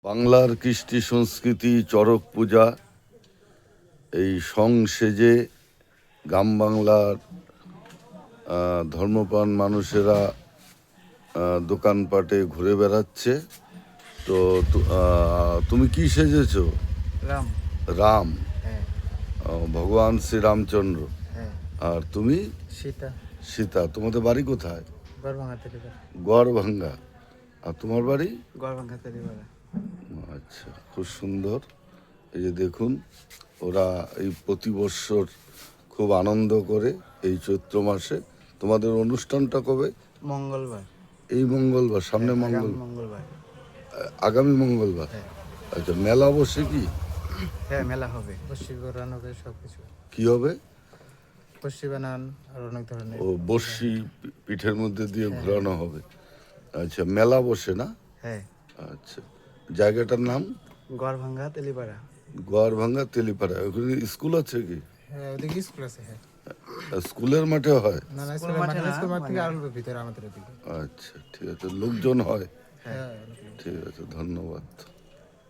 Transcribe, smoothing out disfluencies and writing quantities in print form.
বাংলার কৃষ্টি সংস্কৃতি চড়ক পূজা এই সংসেজে গ্রাম বাংলার ধর্মপ্রাণ মানুষেরা দোকানপাটে ঘুরে বেড়াচ্ছে। তো তুমি কি সেজেছো? রাম। রাম, হ্যাঁ। ভগবান শ্রীরামচন্দ্র। হ্যাঁ। আর তুমি? সীতা। সীতা। তোমাদের বাড়ি কোথায়? গড়ভাঙ্গা তেলিপাড়া। গড়ভাঙ্গা। আর তোমার বাড়ি? গড়ভাঙ্গা তেলিপাড়া। আচ্ছা, খুব সুন্দর। এই যে দেখুন, ওরা এই প্রতি বৎসর খুব আনন্দ করে এই চৈত্র মাসে। তোমাদের অনুষ্ঠানটা কবে? মঙ্গলবার। এই মঙ্গলবার, সামনে মঙ্গলবার। আগামী মঙ্গলবার। হ্যাঁ। আচ্ছা, মেলা বসে কি? হ্যাঁ, মেলা হবে। বর্ষি বানানো হবে, সবকিছু কি হবে? বর্ষি বানান আর অনেক ধরনের। ও, বর্ষি পিঠের মধ্যে দিয়ে ঘোরানো হবে। আচ্ছা, মেলা বসে না? হ্যাঁ। আচ্ছা, জায়গাটার নাম? গড়ভাঙ্গা তেলিপাড়া। গড়ভাঙ্গা তেলিপাড়া। ওখানে স্কুল আছে কি? হ্যাঁ, ওদিকে স্কুল আছে। হ্যাঁ। স্কুলের মাঠে হয়? না না, স্কুল মাঠ থেকে আরো ভিতরে আমাদের ওদিকে। আচ্ছা, ঠিক আছে। লোকজন হয়? হ্যাঁ। ঠিক আছে, ধন্যবাদ।